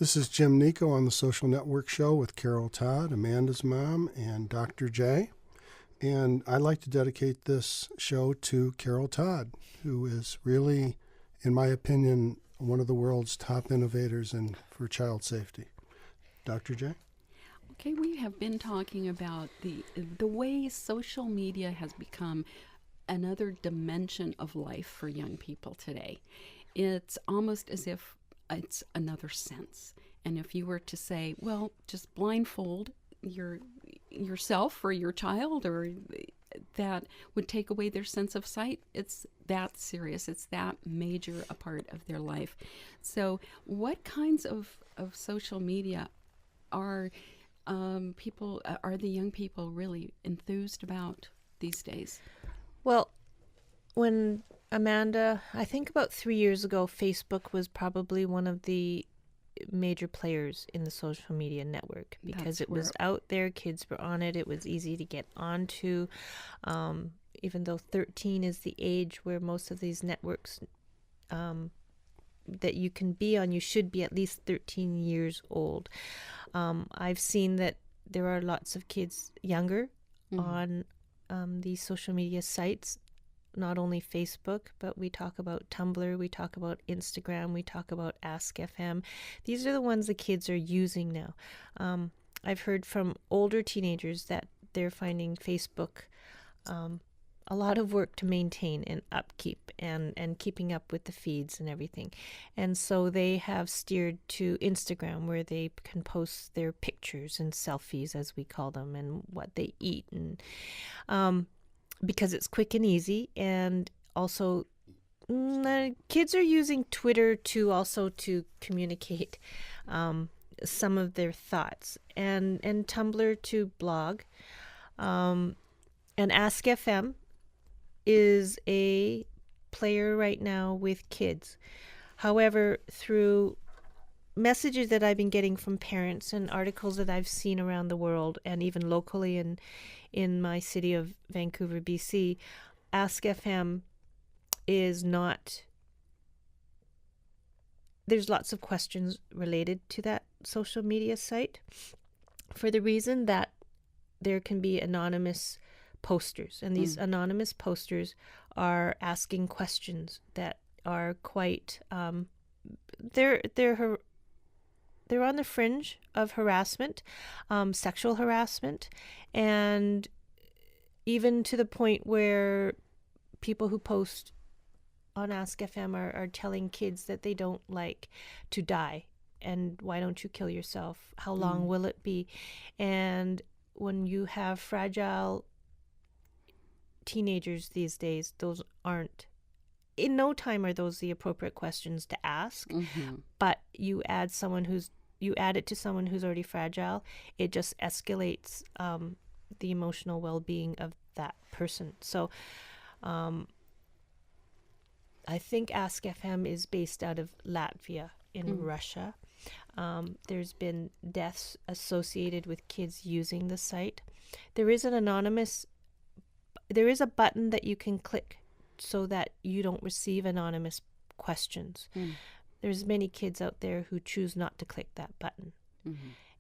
This is Jim Nico on the Social Network Show with Carol Todd, Amanda's mom, and Dr. J. And I'd like to dedicate this show to Carol Todd, who is really, in my opinion, one of the world's top innovators for child safety. Dr. J? Okay, we have been talking about the way social media has become another dimension of life for young people today. It's almost as if it's another sense. And if you were to say, well, just blindfold yourself or your child, or that would take away their sense of sight, it's that serious. It's that major a part of their life. So what kinds of social media are the young people really enthused about these days? Well, when Amanda, I think about 3 years ago, Facebook was probably one of the major players in the social media network because it was out there. Kids were on it. It was easy to get onto. Even though 13 is the age where most of these networks that you can be on, you should be at least 13 years old. I've seen that there are lots of kids younger on these social media sites, not only Facebook, but we talk about Tumblr, we talk about Instagram, we talk about Ask FM. These are the ones the kids are using now. I've heard from older teenagers that they're finding Facebook a lot of work to maintain and upkeep and keeping up with the feeds and everything. And so they have steered to Instagram, where they can post their pictures and selfies, as we call them, and what they eat, and because it's quick and easy. And also kids are using Twitter to communicate some of their thoughts, and Tumblr to blog, and Ask FM is a player right now with kids. However, through messages that I've been getting from parents and articles that I've seen around the world and even locally in my city of Vancouver, BC, Ask FM is not... There's lots of questions related to that social media site for the reason that there can be anonymous posters, and these anonymous posters are asking questions that are quite they're on the fringe of harassment, sexual harassment, and even to the point where people who post on Ask FM are telling kids that they don't like to die, and why don't you kill yourself? How long will it be? And when you have fragile teenagers these days, those aren't, in no time are those the appropriate questions to ask. But you add it to someone who's already fragile, it just escalates the emotional well-being of that person. So I think Ask FM is based out of Latvia in Russia. There's been deaths associated with kids using the site. There is a button that you can click so that you don't receive anonymous questions. There's many kids out there who choose not to click that button.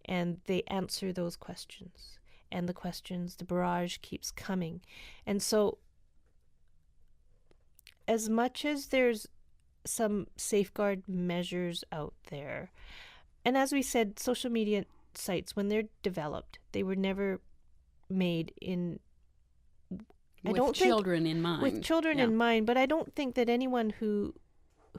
And they answer those questions. And the barrage keeps coming. And so, as much as there's some safeguard measures out there, and as we said, social media sites, when they're developed, they were never made with children in mind, but I don't think that anyone who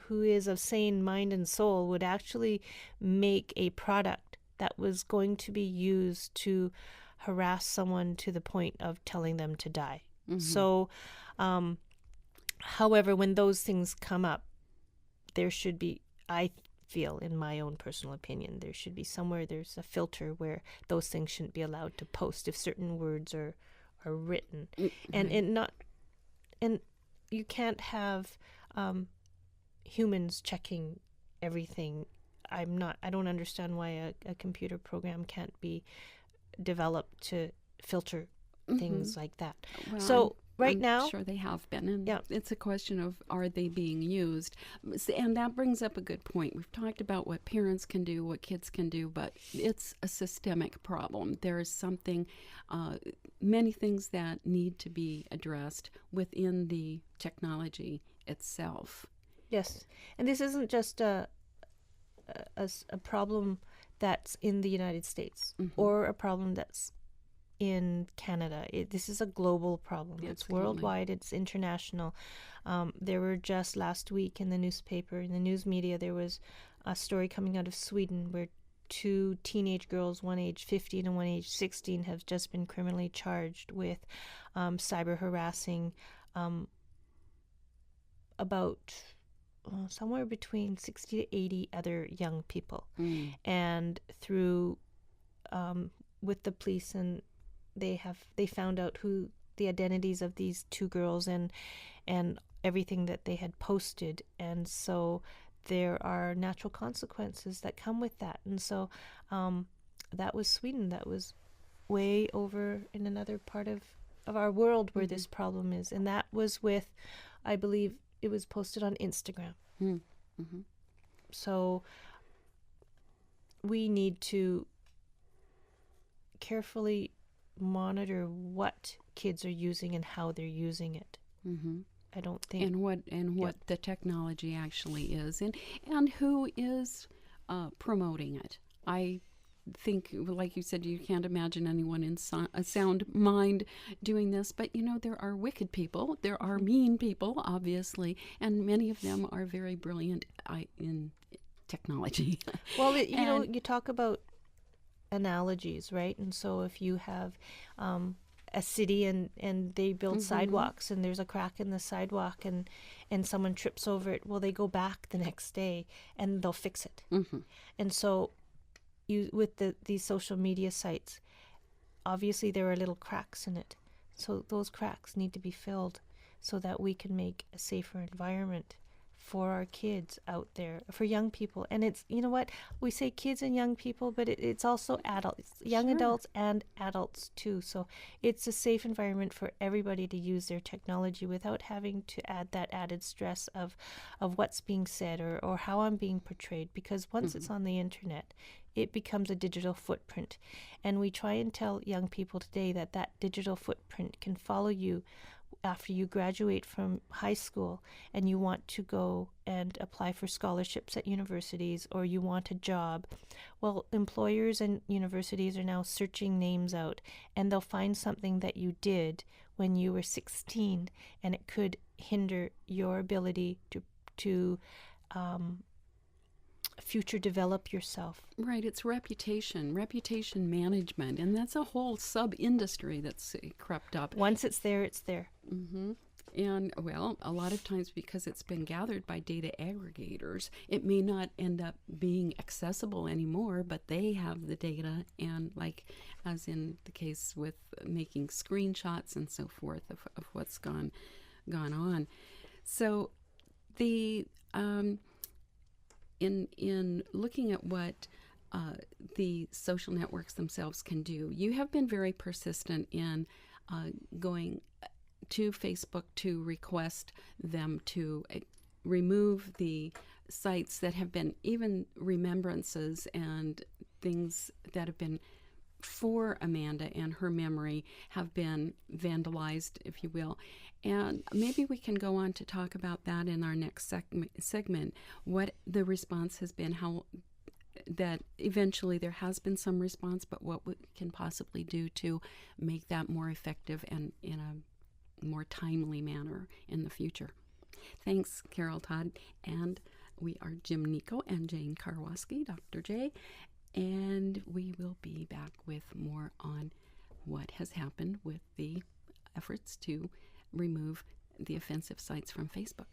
is of sane mind and soul would actually make a product that was going to be used to harass someone to the point of telling them to die. So, however, when those things come up, there should be, I feel, in my own personal opinion, there should be somewhere, there's a filter where those things shouldn't be allowed to post if certain words are written. And you can't have humans checking everything. I don't understand why a computer program can't be developed to filter things like that. Well, so Right I'm now, sure they have been. And yeah. it's a question of, are they being used? And that brings up a good point. We've talked about what parents can do, what kids can do, but it's a systemic problem. There is something, many things that need to be addressed within the technology itself. Yes, and this isn't just a problem that's in the United States or a problem that's in Canada. This is a global problem. It's worldwide. It's international. There were just last week in the newspaper, in the news media, there was a story coming out of Sweden where 2 teenage girls, one age 15 and one age 16, have just been criminally charged with cyber harassing about somewhere between 60 to 80 other young people. And through with the police, and they found out who the identities of these 2 girls and everything that they had posted, and so there are natural consequences that come with that. And so that was Sweden. That was way over in another part of our world where this problem is, and that was with, I believe it was posted on Instagram. So we need to carefully monitor what kids are using and how they're using it. I don't think, and what the technology actually is, and who is promoting it. I think, like you said, you can't imagine anyone in a sound mind doing this, but there are wicked people, there are mean people, obviously, and many of them are very brilliant in technology. Well, you talk about analogies, right? And so if you have a city and they build sidewalks and there's a crack in the sidewalk and someone trips over it, well, they go back the next day and they'll fix it. And so with these social media sites, obviously there are little cracks in it. So those cracks need to be filled so that we can make a safer environment for our kids out there, for young people. And it's, you know what, we say kids and young people, but it's also adults, young adults and adults too. So it's a safe environment for everybody to use their technology without having to add that added stress of what's being said or how I'm being portrayed, because once it's on the internet, it becomes a digital footprint. And we try and tell young people today that digital footprint can follow you after you graduate from high school and you want to go and apply for scholarships at universities, or you want a job. Well, employers and universities are now searching names out, and they'll find something that you did when you were 16, and it could hinder your ability to future develop yourself. Right, it's reputation management, and that's a whole sub-industry that's crept up. Once it's there, it's there. And, well, a lot of times because it's been gathered by data aggregators, it may not end up being accessible anymore, but they have the data, and like as in the case with making screenshots and so forth of what's gone on. So the in looking at what the social networks themselves can do, you have been very persistent in going to Facebook to request them to remove the sites that have been even remembrances and things that have been for Amanda and her memory have been vandalized, if you will. And maybe we can go on to talk about that in our next segment, what the response has been, how that eventually there has been some response, but what we can possibly do to make that more effective and in a more timely manner in the future. Thanks, Carol Todd. And we are Jim Nico and Jane Karwoski, Dr. J, and we will be back with more on what has happened with the efforts to remove the offensive sites from Facebook.